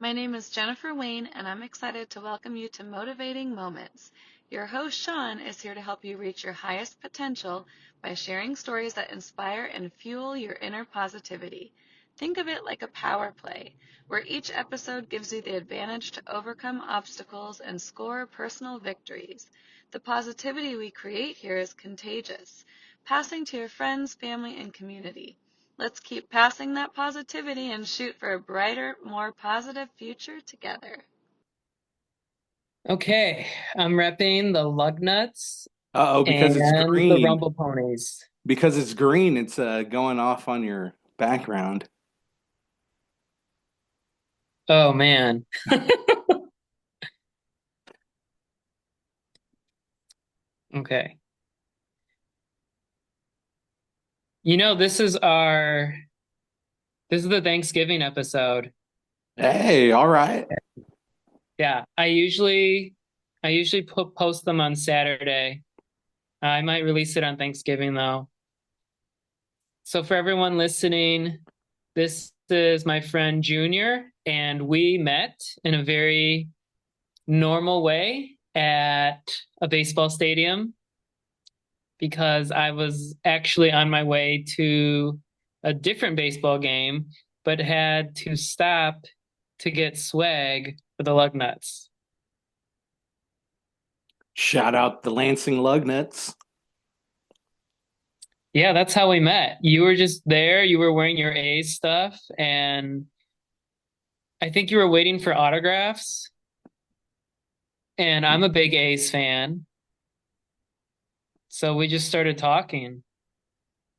My name is Jennifer Wayne, and I'm excited to welcome you to Motivating Moments. Your host, Sean, is here to help you reach your highest potential by sharing stories that inspire and fuel your inner positivity. Think of it like a power play, where each episode gives you the advantage to overcome obstacles and score personal victories. The positivity we create here is contagious, passing to your friends, family, and community. Let's keep passing that positivity and shoot for a brighter, more positive future together. Okay, I'm repping the lug nuts Uh-oh, because it's and the green. rumble ponies. Because it's green, it's going off on your background. Oh man. Okay. This is the Thanksgiving episode. Hey, all right. Yeah, I usually post them on Saturday. I might release it on Thanksgiving though. So for everyone listening, this is my friend Junior, and we met in a very normal way at a baseball stadium because I was actually on my way to a different baseball game, but had to stop to get swag for the lug nuts. Shout out the Lansing Lugnuts. Yeah, that's how we met. You were just there, you were wearing your A's stuff, and I think you were waiting for autographs. And I'm a big A's fan. So we just started talking.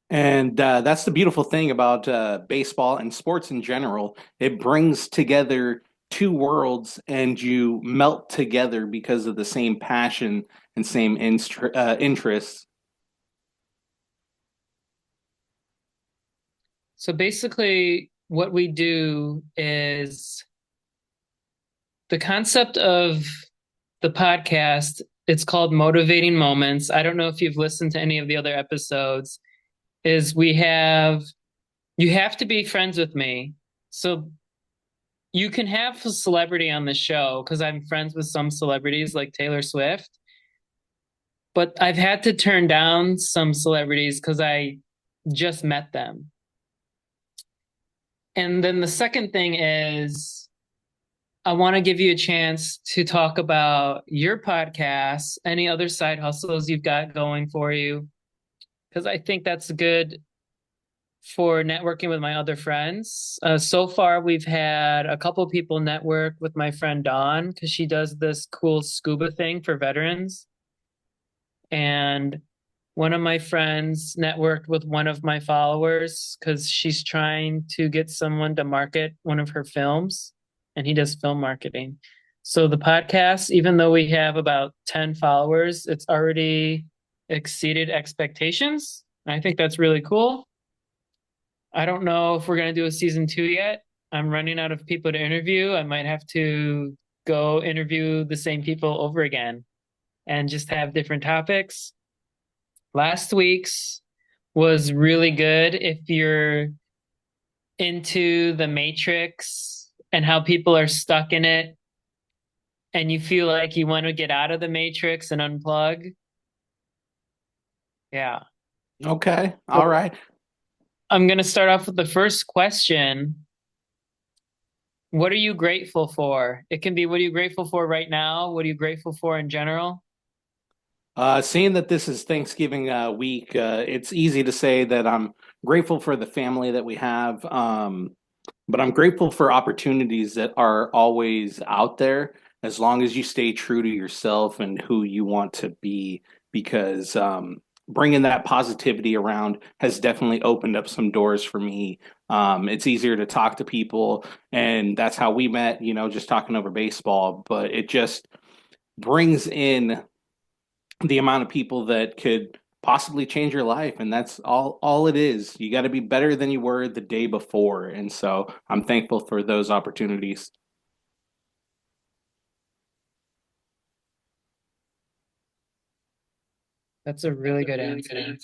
And that's the beautiful thing about baseball and sports in general. It brings together two worlds and you melt together because of the same passion and same interests. So basically, what we do is the concept of the podcast, it's called Motivating Moments. I don't know if you've listened to any of the other episodes, is you have to be friends with me. So you can have a celebrity on the show because I'm friends with some celebrities like Taylor Swift, but I've had to turn down some celebrities because I just met them. And then the second thing is I want to give you a chance to talk about your podcast, any other side hustles you've got going for you, because I think that's good for networking with my other friends. So far, we've had a couple people network with my friend Dawn because she does this cool scuba thing for veterans. And one of my friends networked with one of my followers because she's trying to get someone to market one of her films, and he does film marketing. So the podcast, even though we have about 10 followers, it's already exceeded expectations. I think that's really cool. I don't know if we're going to do a season 2 yet. I'm running out of people to interview. I might have to go interview the same people over again and just have different topics. Last week's was really good if you're into the Matrix and how people are stuck in it and you feel like you want to get out of the Matrix and unplug. Yeah. Okay, all So right. I'm going to start off with the first question. What are you grateful for? It can be what are you grateful for right now? What are you grateful for in general? Seeing that this is Thanksgiving week, it's easy to say that I'm grateful for the family that we have. But I'm grateful for opportunities that are always out there as long as you stay true to yourself and who you want to be, because bringing that positivity around has definitely opened up some doors for me. It's easier to talk to people, and that's how we met, just talking over baseball, but it just brings in the amount of people that could possibly change your life, and that's all it is. You got to be better than you were the day before, and so I'm thankful for those opportunities. That's a really good answer.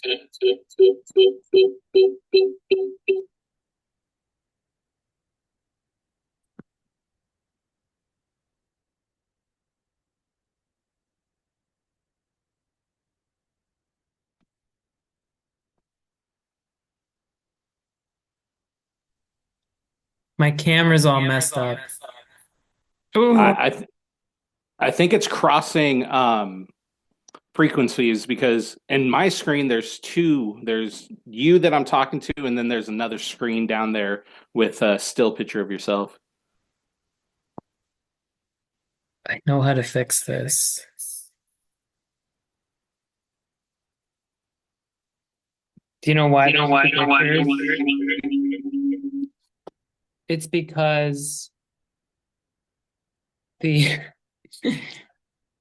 My camera's all messed up. I Ooh. I, th I think it's crossing frequencies because in my screen there's two. There's you that I'm talking to, and then there's another screen down there with a still picture of yourself. I know how to fix this. Do you know why there's two pictures? It's because the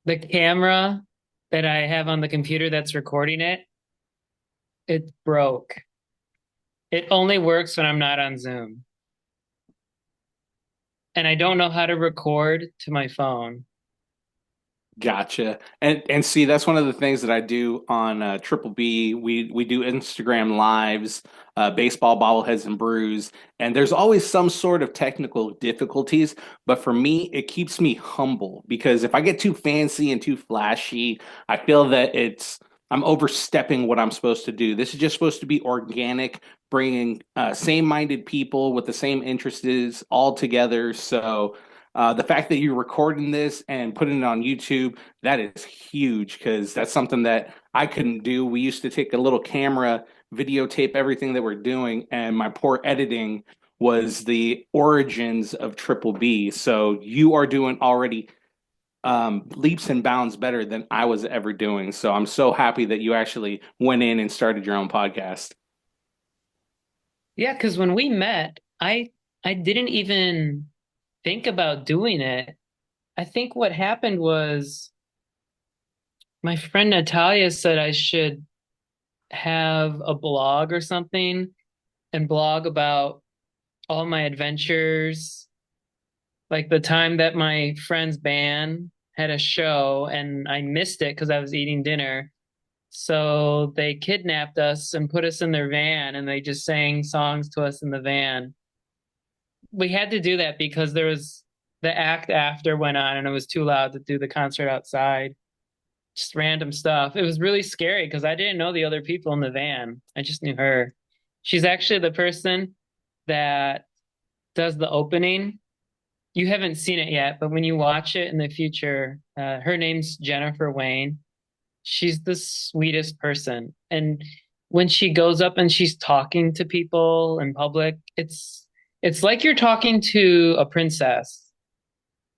the camera that I have on the computer that's recording it, it broke. It only works when I'm not on Zoom. And I don't know how to record to my phone. Gotcha. And see, that's one of the things that I do on Triple B. We do Instagram lives, baseball bobbleheads and brews, and there's always some sort of technical difficulties. But for me, it keeps me humble because if I get too fancy and too flashy, I feel that I'm overstepping what I'm supposed to do. This is just supposed to be organic, bringing same-minded people with the same interests all together. So. The fact that you're recording this and putting it on YouTube, that is huge because that's something that I couldn't do. We used to take a little camera, videotape everything that we're doing, and my poor editing was the origins of Triple B. So you are doing already leaps and bounds better than I was ever doing. So I'm so happy that you actually went in and started your own podcast. Yeah, because when we met, I didn't even think about doing it. I think what happened was my friend Natalia said I should have a blog or something and blog about all my adventures, like the time that my friend's band had a show and I missed it because I was eating dinner. So they kidnapped us and put us in their van and they just sang songs to us in the van. We had to do that because there was the act after went on and it was too loud to do the concert outside. Just random stuff. It was really scary because I didn't know the other people in the van. I just knew her. She's actually the person that does the opening. You haven't seen it yet, but when you watch it in the future, her name's Jennifer Wayne. She's the sweetest person. And when she goes up and she's talking to people in public, it's like you're talking to a princess.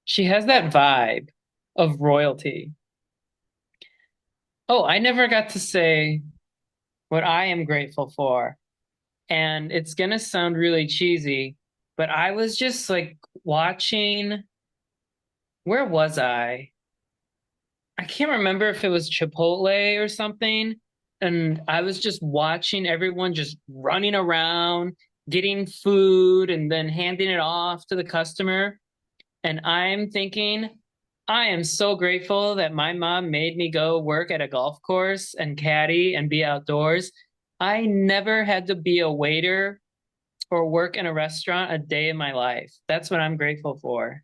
She has that vibe of royalty. Oh, I never got to say what I am grateful for. And it's gonna sound really cheesy, but I was just like watching, where was I? I can't remember if it was Chipotle or something. And I was just watching everyone just running around, getting food, and then handing it off to the customer. And I'm thinking, I am so grateful that my mom made me go work at a golf course and caddy and be outdoors. I never had to be a waiter or work in a restaurant a day in my life. That's what I'm grateful for.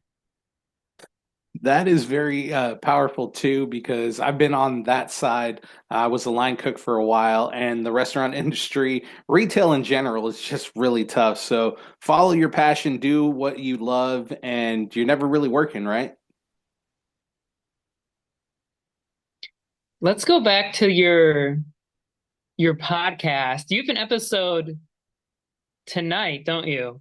That is very powerful too, because I've been on that side. I was a line cook for a while, and the restaurant industry, retail in general, is just really tough. So follow your passion, do what you love, and you're never really working, right? Let's go back to your podcast. You have an episode tonight, don't you?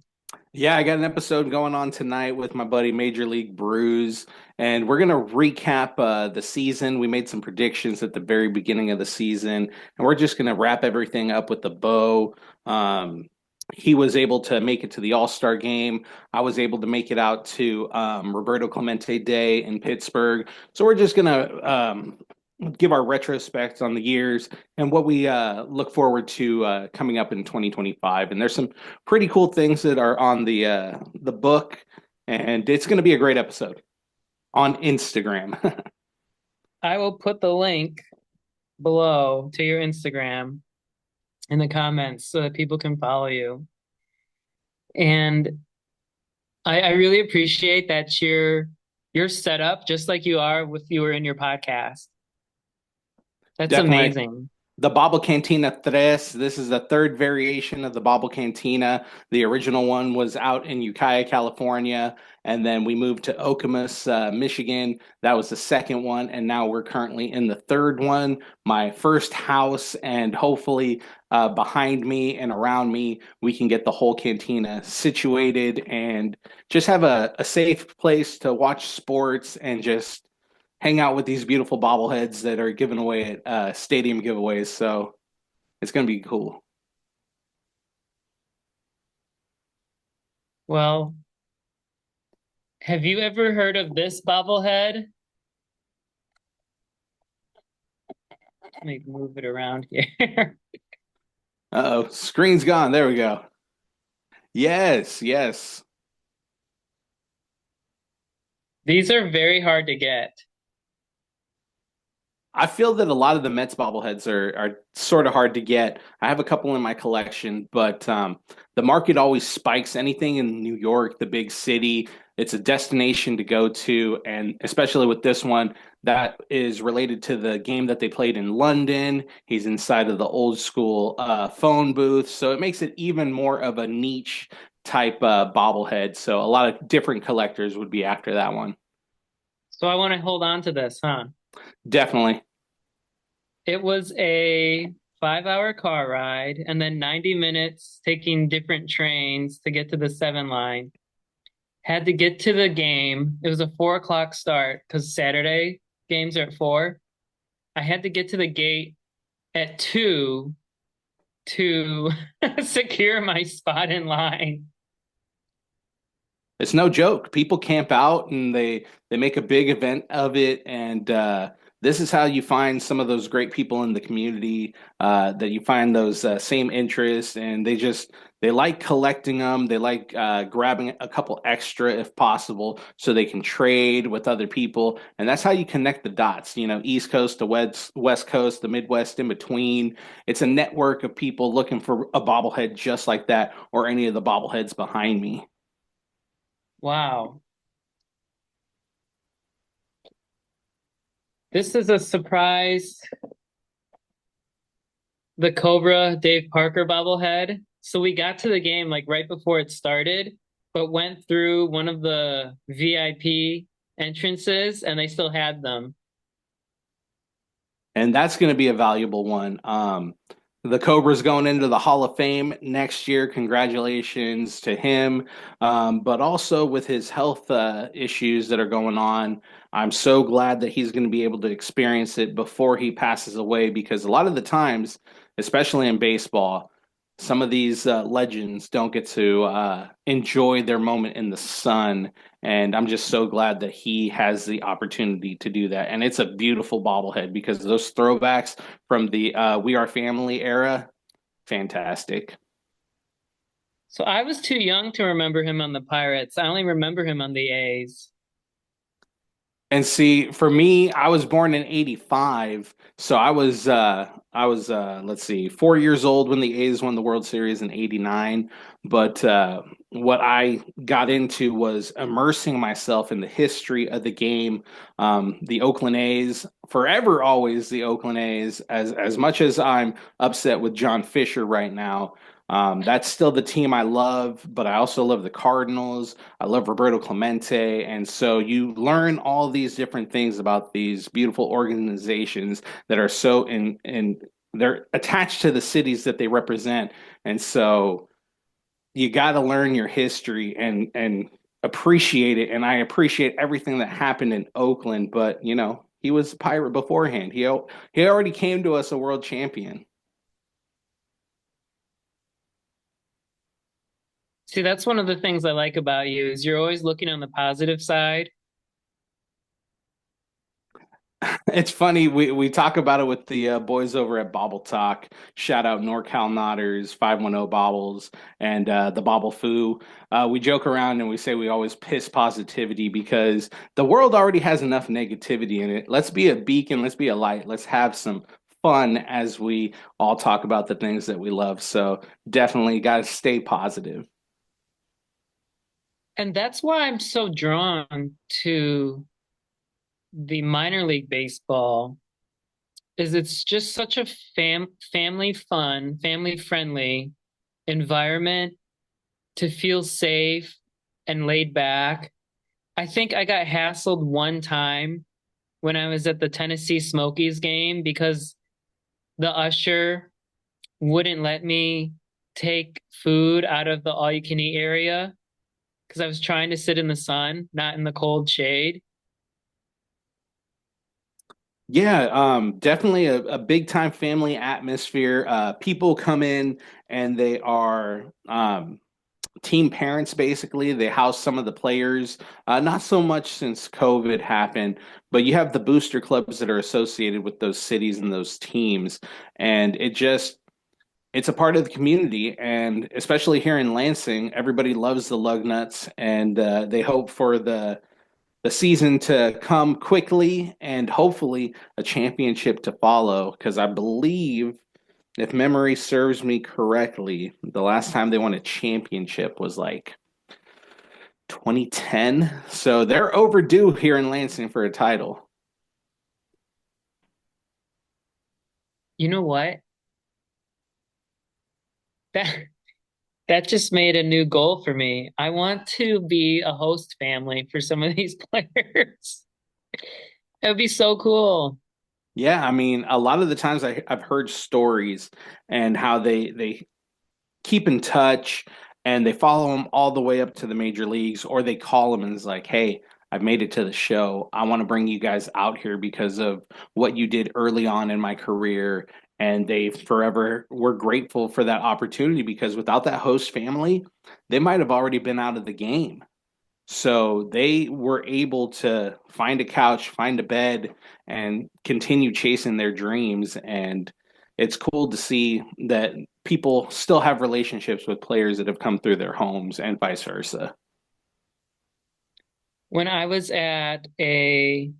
Yeah, I got an episode going on tonight with my buddy Major League Brews, and we're gonna recap the season. We made some predictions at the very beginning of the season, and we're just gonna wrap everything up with the bow. He was able to make it to the All-Star game. I was able to make it out to Roberto Clemente Day in Pittsburgh. So we're just gonna give our retrospect on the years and what we look forward to coming up in 2025. And there's some pretty cool things that are on the book, and it's going to be a great episode on Instagram. I will put the link below to your Instagram in the comments so that people can follow you. And I really appreciate that you're set up just like you are with you were in your podcast. That's Definitely, amazing. The Bobble Cantina Tres. This is the third variation of the Bobble Cantina. The original one was out in Ukiah, California, and then we moved to Okemos, Michigan. That was the second one, and now we're currently in the third one. My first house, and hopefully behind me and around me, we can get the whole cantina situated and just have a safe place to watch sports and just hang out with these beautiful bobbleheads that are given away at stadium giveaways. So it's going to be cool. Well, have you ever heard of this bobblehead? Let me move it around here. Uh-oh, screen's gone. There we go. Yes, yes. These are very hard to get. I feel that a lot of the Mets bobbleheads are sort of hard to get. I have a couple in my collection, but the market always spikes. Anything in New York, the big city, it's a destination to go to, and especially with this one that is related to the game that they played in London. He's inside of the old school phone booth, so it makes it even more of a niche type bobblehead. So a lot of different collectors would be after that one. So I want to hold on to this, huh? Definitely. It was a 5 hour car ride and then 90 minutes taking different trains to get to the 7 line. Had to get to the game. It was a 4 o'clock start because Saturday games are at 4. I had to get to the gate at 2 to secure my spot in line. It's no joke. People camp out and they make a big event of it, and this is how you find some of those great people in the community that you find those same interests, and they like collecting them. They like grabbing a couple extra if possible, so they can trade with other people, and that's how you connect the dots. You know, East Coast to West Coast, the Midwest in between. It's a network of people looking for a bobblehead just like that, or any of the bobbleheads behind me. Wow. This is a surprise. The Cobra Dave Parker bobblehead. So we got to the game like right before it started, but went through one of the VIP entrances and they still had them. And that's going to be a valuable one. The Cobra's going into the Hall of Fame next year. Congratulations to him. But also with his health issues that are going on, I'm so glad that he's going to be able to experience it before he passes away because a lot of the times, especially in baseball, some of these legends don't get to enjoy their moment in the sun. And I'm just so glad that he has the opportunity to do that. And it's a beautiful bobblehead because those throwbacks from the We Are Family era, fantastic. So I was too young to remember him on the Pirates. I only remember him on the A's. And see, for me, I was born in '85, so I was let's see, 4 years old when the A's won the World Series in '89. But what I got into was immersing myself in the history of the game. The Oakland A's, forever always the Oakland A's, as much as I'm upset with John Fisher right now. That's still the team I love, but I also love the Cardinals. I love Roberto Clemente. And so you learn all these different things about these beautiful organizations that are so in they're attached to the cities that they represent. And so you got to learn your history and appreciate it. And I appreciate everything that happened in Oakland, but you know, he was a pirate beforehand. He already came to us a world champion. See, that's one of the things I like about you is you're always looking on the positive side. It's funny we talk about it with the boys over at Bobble Talk. Shout out NorCal Notters, 510 Bobbles, and the Bobble Foo. We joke around and we say we always piss positivity because the world already has enough negativity in it. Let's be a beacon. Let's be a light. Let's have some fun as we all talk about the things that we love. So definitely got to stay positive. And that's why I'm so drawn to the minor league baseball is it's just such a family fun, family friendly environment to feel safe and laid back. I think I got hassled one time when I was at the Tennessee Smokies game because the usher wouldn't let me take food out of the all you can eat area because I was trying to sit in the sun, not in the cold shade. Yeah, definitely a big time family atmosphere. People come in and they are team parents basically. They house some of the players. Not so much since COVID happened, but you have the booster clubs that are associated with those cities and those teams, and it's a part of the community. And especially here in Lansing, everybody loves the lug nuts, and they hope for the season to come quickly and hopefully a championship to follow. Because I believe, if memory serves me correctly, the last time they won a championship was like 2010. So they're overdue here in Lansing for a title. You know what? That that just made a new goal for me. I want to be a host family for some of these players. It would be so cool. Yeah, I mean, a lot of the times I've heard stories and how they keep in touch and they follow them all the way up to the major leagues, or they call them and it's like, hey, I've made it to the show. I want to bring you guys out here because of what you did early on in my career. And they forever were grateful for that opportunity because without that host family, they might have already been out of the game. So they were able to find a couch, find a bed, and continue chasing their dreams. And it's cool to see that people still have relationships with players that have come through their homes and vice versa. When I was at I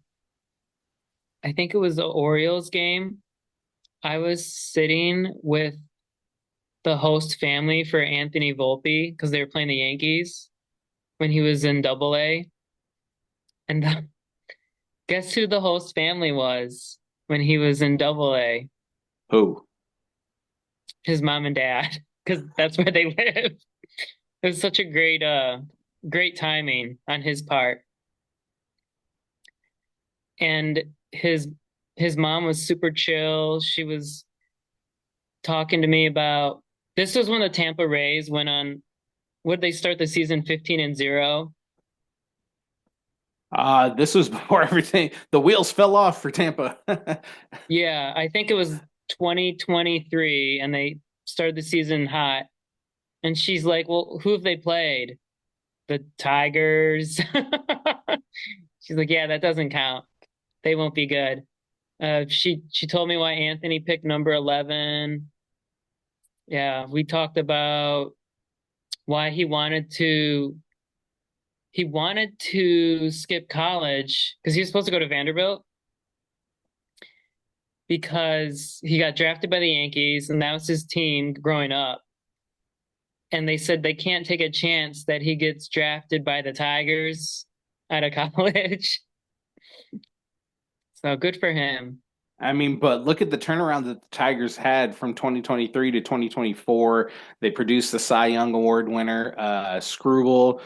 think it was the Orioles game, I was sitting with the host family for Anthony Volpe because they were playing the Yankees when he was in Double A. And guess who the host family was when he was in Double A? Who? His mom and dad, because that's where they live. It was such a great timing on his part. And his mom was super chill. She was talking to me about this was when the Tampa Rays went on, would they start the season 15-0? This was before everything, the wheels fell off for Tampa. Yeah, I think it was 2023 and they started the season hot. And she's like, "Well, who have they played? The Tigers." She's like, "Yeah, that doesn't count. They won't be good." She told me why Anthony picked number 11. Yeah, we talked about why he wanted to skip college because he was supposed to go to Vanderbilt because he got drafted by the Yankees and that was his team growing up. And they said they can't take a chance that he gets drafted by the Tigers out of college. So good for him. I mean, but look at the turnaround that the Tigers had from 2023 to 2024. They produced the Cy Young Award winner, Screwball.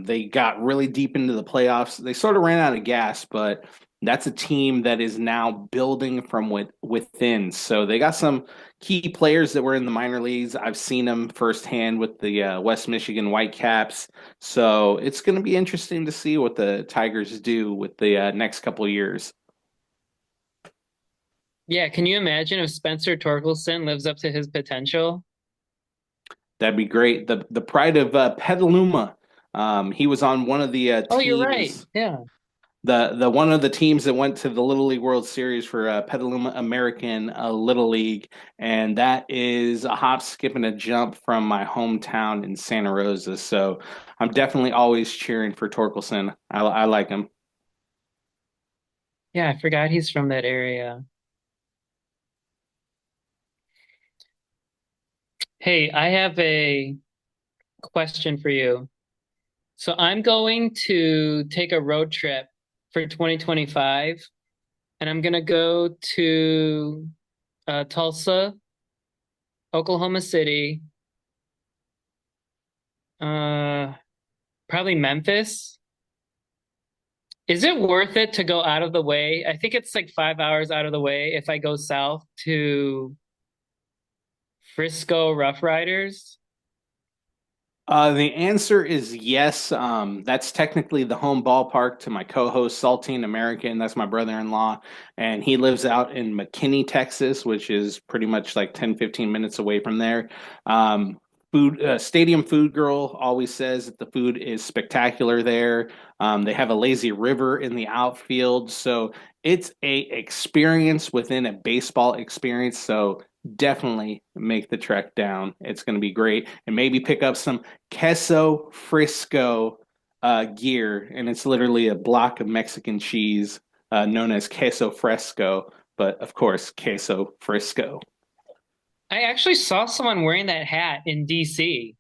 They got really deep into the playoffs. They sort of ran out of gas, but that's a team that is now building from within. So they got some key players that were in the minor leagues. I've seen them firsthand with the West Michigan Whitecaps. So it's going to be interesting to see what the Tigers do with the next couple of years. Yeah, can you imagine if Spencer Torkelson lives up to his potential? That'd be great. The pride of Petaluma. He was on one of the Oh, you're right. teams, Yeah. the one of the teams that went to the Little League World Series for Petaluma American Little League, and that is a hop, skip, and a jump from my hometown in Santa Rosa. So I'm definitely always cheering for Torkelson. I like him. Yeah, I forgot he's from that area. Hey, I have a question for you. So I'm going to take a road trip for 2025 and I'm gonna go to Tulsa, Oklahoma City, uh, probably Memphis. Is it worth it to go out of the way? I think it's like 5 hours out of the way if I go south to Frisco Rough Riders. The answer is yes. That's technically the home ballpark to my co-host Saltine American. That's my brother-in-law, and he lives out in McKinney, Texas, which is pretty much like 10, 15 minutes away from there. Stadium Food Girl always says that the food is spectacular there. They have a lazy river in the outfield, so it's a experience within a baseball experience. So definitely make the trek down. It's going to be great, and maybe pick up some queso frisco gear, and it's literally a block of Mexican cheese known as queso fresco, but of course, queso frisco. I actually saw someone wearing that hat in DC,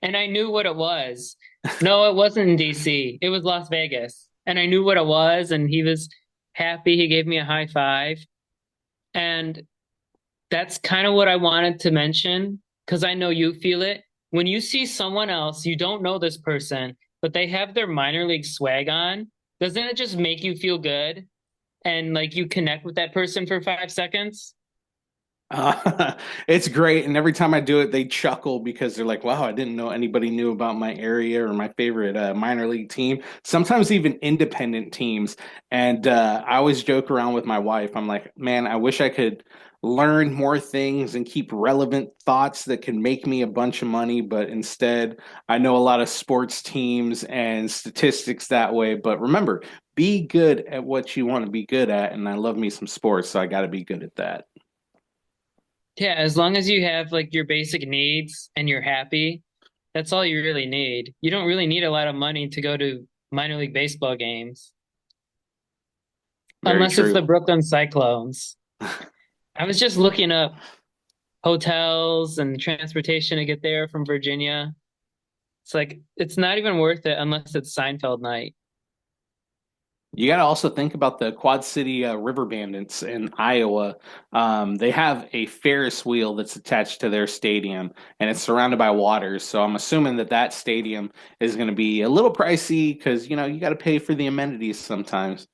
and I knew what it was. No, it wasn't in DC. It was Las Vegas. And I knew what it was, and he was happy. He gave me a high five. And that's kind of what I wanted to mention because I know you feel it. When you see someone else, you don't know this person, but they have their minor league swag on, doesn't it just make you feel good? And like you connect with that person for 5 seconds? Uh, it's great, and every time I do it, they chuckle because they're like, "Wow, I didn't know anybody knew about my area or my favorite minor league team." Sometimes even independent teams, and I always joke around with my wife. I'm like, "Man, I wish I could learn more things and keep relevant thoughts that can make me a bunch of money, but instead, I know a lot of sports teams and statistics that way." But remember, be good at what you want to be good at, and I love me some sports, so I got to be good at that. Yeah, as long as you have like your basic needs and you're happy, that's all you really need. You don't really need a lot of money to go to minor league baseball games, Very unless it's the true. Brooklyn Cyclones. I was just looking up hotels and transportation to get there from Virginia. It's like it's not even worth it unless it's Seinfeld night. You got to also think about the Quad City River Bandits in Iowa. They have a Ferris wheel that's attached to their stadium, and it's surrounded by waters. So I'm assuming that that stadium is going to be a little pricey because you got to pay for the amenities sometimes.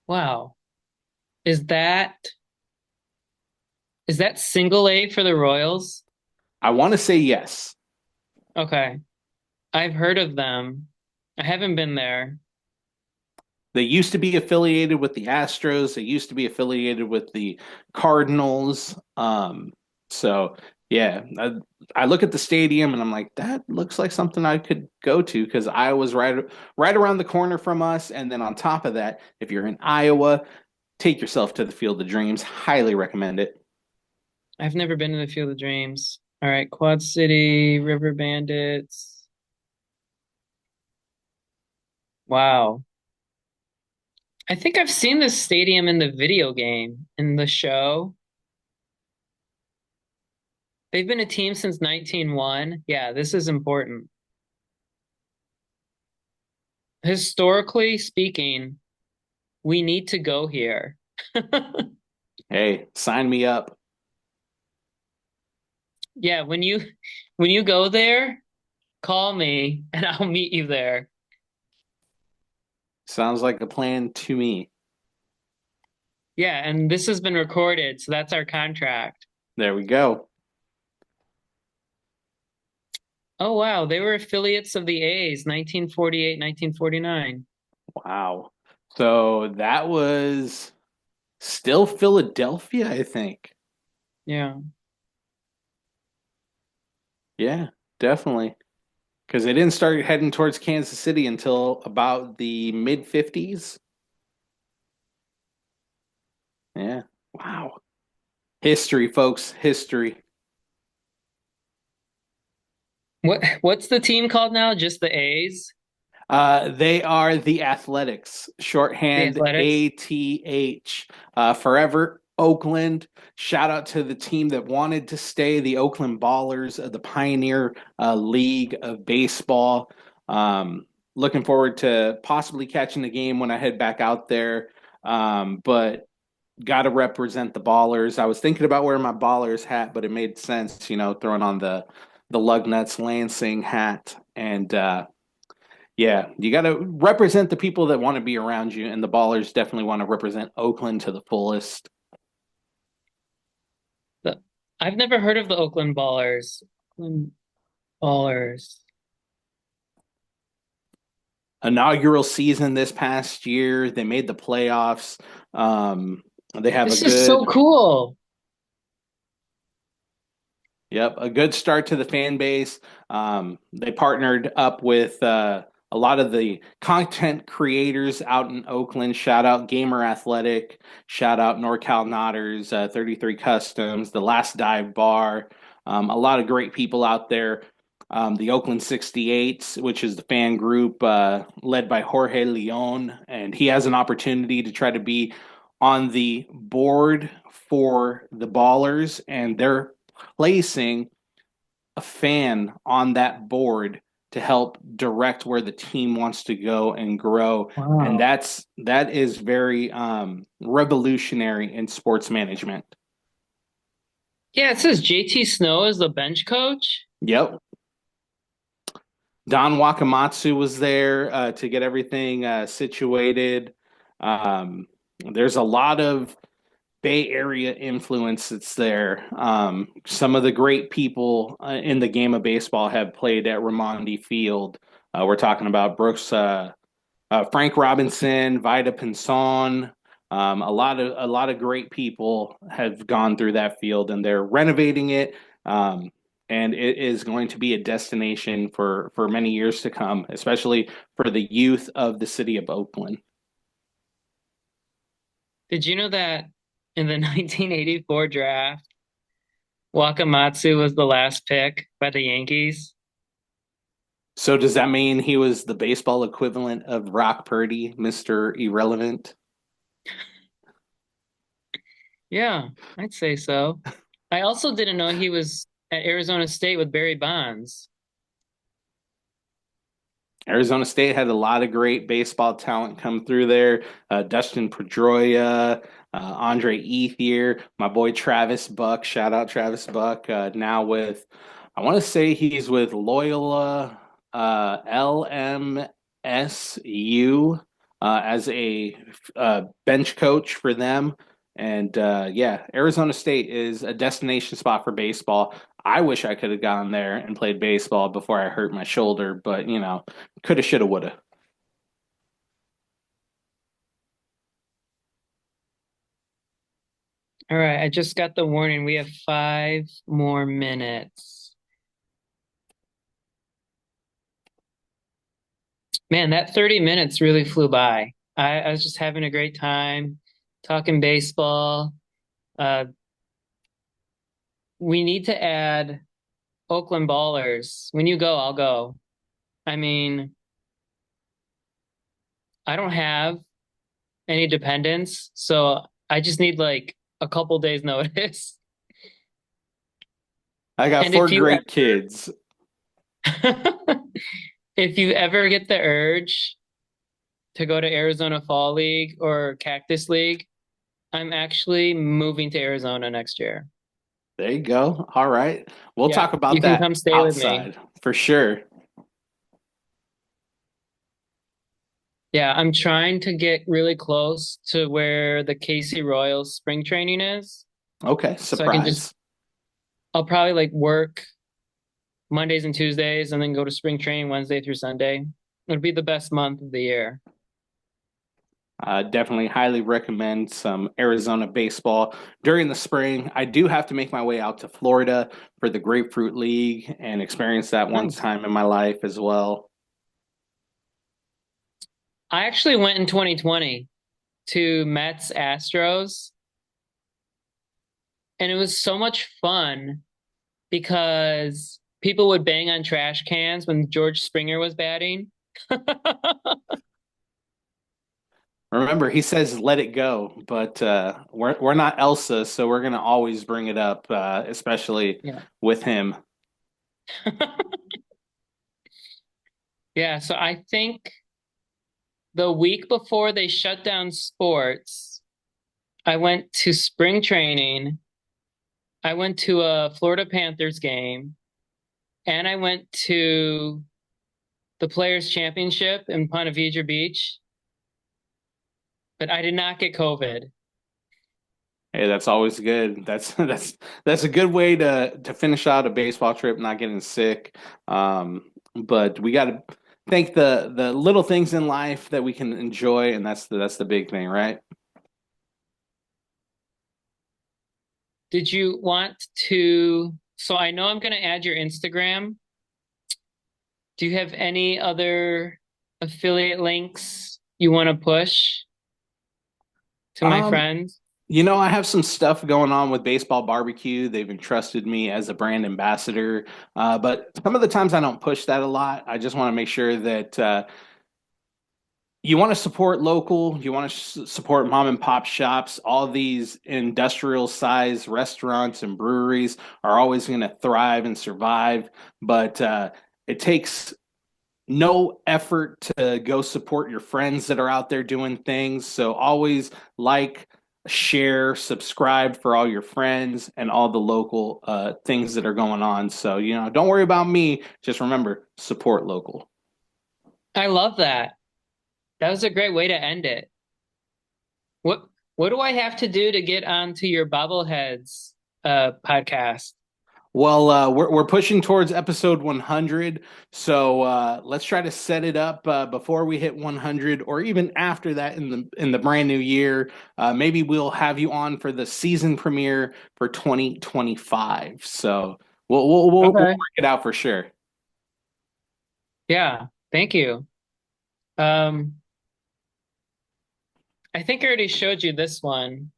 Wow. Is that is that single A for the Royals? I want to say yes. Okay. I've heard of them. I haven't been there. They used to be affiliated with the Astros. They used to be affiliated with the Cardinals. So yeah, I look at the stadium and I'm like, that looks like something I could go to because Iowa's right around the corner from us. And then on top of that, if you're in Iowa, take yourself to the Field of Dreams. Highly recommend it. I've never been to the Field of Dreams. All right, Quad City, River Bandits. Wow. I think I've seen this stadium in the video game, in the show. They've been a team since 1901. Yeah, this is important. Historically speaking, we need to go here. Hey, sign me up. Yeah, when you go there, call me and I'll meet you there. Sounds like a plan to me. Yeah, and this has been recorded, so that's our contract. There we go. Oh wow, they were affiliates of the A's, 1948, 1949. Wow. So that was still Philadelphia, I think. Yeah. Yeah, definitely. Because they didn't start heading towards Kansas City until about the mid 50s. Yeah. Wow. History, folks. History. What's the team called now? Just the A's? They are the Athletics, The shorthand Athletics? ATH. Forever Oakland. Shout out to the team that wanted to stay, the Oakland Ballers, the Pioneer League of Baseball. looking forward to possibly catching the game when I head back out there. But got to represent the Ballers. I was thinking about wearing my Ballers hat, but it made sense, throwing on the Lugnuts Lansing hat. And yeah, you got to represent the people that want to be around you, and the Ballers definitely want to represent Oakland to the fullest. I've never heard of the Oakland Ballers. Oakland Ballers. Inaugural season this past year, they made the playoffs. They have a This is so cool. Yep, a good start to the fan base. They partnered up with a lot of the content creators out in Oakland. Shout out Gamer Athletic. Shout out NorCal Nodders, 33 Customs, The Last Dive Bar. A lot of great people out there. The Oakland 68s, which is the fan group led by Jorge Leon, and he has an opportunity to try to be on the board for the Ballers, and they're placing a fan on that board to help direct where the team wants to go and grow. And Wow. that is very revolutionary in sports management. Yeah, it says JT Snow is the bench coach. Yep. Don Wakamatsu was there to get everything situated. There's a lot of Bay Area influence that's there. Some of the great people in the game of baseball have played at Ramondi Field. We're talking about Frank Robinson, Vida Pinson. A lot of great people have gone through that field, and they're renovating it. And it is going to be a destination for many years to come, especially for the youth of the city of Oakland. Did you know that in the 1984 draft, Wakamatsu was the last pick by the Yankees? So does that mean he was the baseball equivalent of Brock Purdy, Mr. Irrelevant? Yeah, I'd say so. I also didn't know he was at Arizona State with Barry Bonds. Arizona State had a lot of great baseball talent come through there. Dustin Pedroia, Andre Ethier, my boy Travis Buck. Shout out Travis Buck. Now with, I want to say he's with Loyola LMSU as a bench coach for them. And yeah, Arizona State is a destination spot for baseball. I wish I could have gone there and played baseball before I hurt my shoulder, but coulda, shoulda, woulda. All right, I just got the warning. We have 5 more minutes. Man, that 30 minutes really flew by. I was just having a great time talking baseball. Uh, we need to add Oakland Ballers. When you go, I'll go. I mean, I don't have any dependents, so I just need like a couple days notice. I got And four if you great kids. if you ever get the urge to go to Arizona Fall League or Cactus League, I'm actually moving to Arizona next year. There you go. All right. We'll Yeah, talk about you can that come stay with me. outside for sure. Yeah, I'm trying to get really close to where the Casey Royals spring training is. Okay, So I can just, surprise. I'll probably like work Mondays and Tuesdays and then go to spring training Wednesday through Sunday. It'll be the best month of the year. Definitely highly recommend some Arizona baseball during the spring. I do have to make my way out to Florida for the Grapefruit League and experience that one Nice. time in my life as well. I actually went in 2020 to Mets Astros, and it was so much fun because people would bang on trash cans when George Springer was batting. Remember, he says let it go, but we're not Elsa, so we're gonna always bring it up, especially Yeah. with him. Yeah, so I think the week before they shut down sports, I went to spring training. I went to a Florida Panthers game, and I went to the Players Championship in Ponte Vedra Beach, but I did not get COVID. Hey, that's always good. That's a good way to finish out a baseball trip, not getting sick. But we got to thank the little things in life that we can enjoy, and that's the big thing, right? Did you want to? So I know I'm going to add your Instagram. Do you have any other affiliate links you want to push to my Um, friends? I have some stuff going on with Baseball Barbecue. They've entrusted me as a brand ambassador, but some of the times I don't push that a lot. I just want to make sure that you want to support local, you want to support mom and pop shops. All these industrial size restaurants and breweries are always going to thrive and survive, but it takes no effort to go support your friends that are out there doing things. So always like, share, subscribe for all your friends and all the local things that are going on. So, don't worry about me. Just remember, support local. I love that. That was a great way to end it. What what do I have to do to get onto your bobbleheads podcast? Well, we're pushing towards episode 100, so let's try to set it up before we hit 100, or even after that in the brand new year. Maybe we'll have you on for the season premiere for 2025. So we'll Okay. work it out for sure. Yeah, thank you. Um, I think I already showed you this one,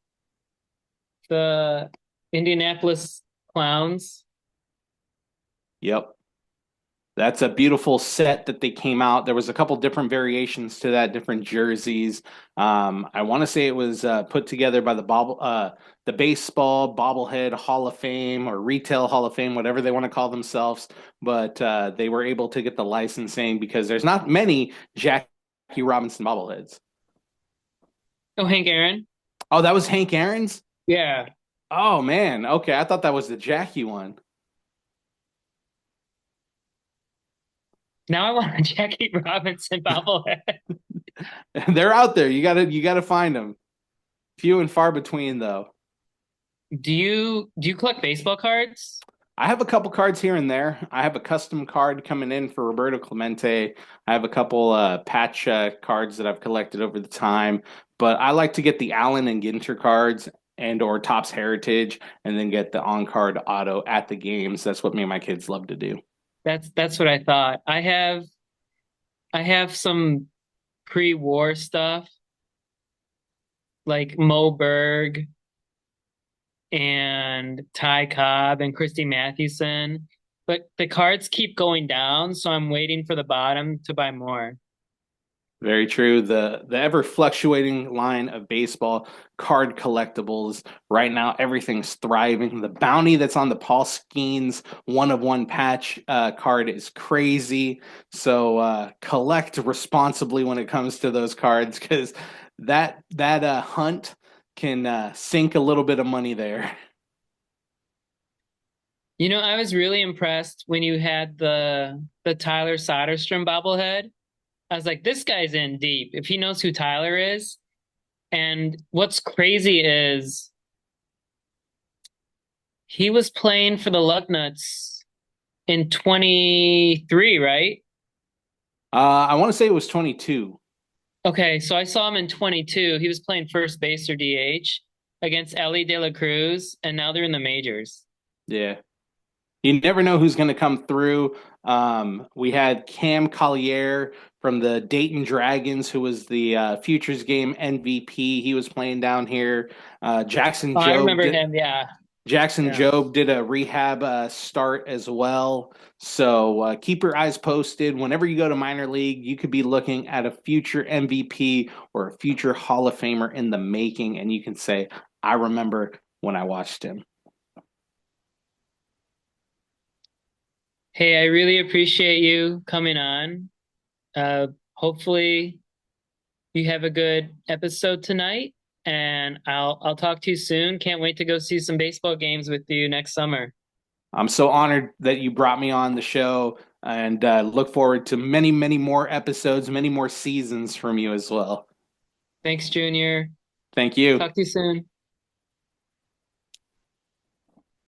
the Indianapolis Clowns. Yep. That's a beautiful set that they came out. There was a couple different variations to that, different jerseys. I want to say it was put together by the baseball bobblehead Hall of Fame or retail Hall of Fame, whatever they want to call themselves. But they were able to get the licensing because there's not many Jackie Robinson bobbleheads. Oh, Hank Aaron? Oh, that was Hank Aaron's? Yeah. Oh man, okay. I thought that was the Jackie one. Now I want a Jackie Robinson bobblehead. They're out there. You gotta find them. Few and far between though. Do you collect baseball cards? I have a couple cards here and there. I have a custom card coming in for Roberto Clemente. I have a couple patch cards that I've collected over the time, but I like to get the Allen and Ginter cards and or Topps Heritage, and then get the on card auto at the games. That's what me and my kids love to do. That's what I thought. I have some pre-war stuff like Mo Berg and Ty Cobb and Christy Mathewson, but the cards keep going down, so I'm waiting for the bottom to buy more. Very true. The ever fluctuating line of baseball card collectibles. Right now, everything's thriving. The bounty that's on the Paul Skeens one of one patch card is crazy. So collect responsibly when it comes to those cards, because that hunt can sink a little bit of money there. I was really impressed when you had the Tyler Soderstrom bobblehead. I was like, this guy's in deep if he knows who Tyler is. And what's crazy is he was playing for the Lugnuts in 23, right? I want to say it was 22. Okay, so I saw him in 22. He was playing first base or DH against Ellie De La Cruz, and now they're in the majors. Yeah. You never know who's going to come through. We had Cam Collier from the Dayton Dragons, who was the Futures Game MVP. He was playing down here. Jackson Oh, I Job remember did, him. Yeah, Jackson yeah. Job did a rehab start as well. So keep your eyes posted. Whenever you go to minor league, you could be looking at a future MVP or a future Hall of Famer in the making, and you can say, "I remember when I watched him." Hey, I really appreciate you coming on. Hopefully you have a good episode tonight, and I'll talk to you soon. Can't wait to go see some baseball games with you next summer. I'm so honored that you brought me on the show, and look forward to many, many more episodes, many more seasons from you as well. Thanks, Junior. Thank you. Talk to you soon.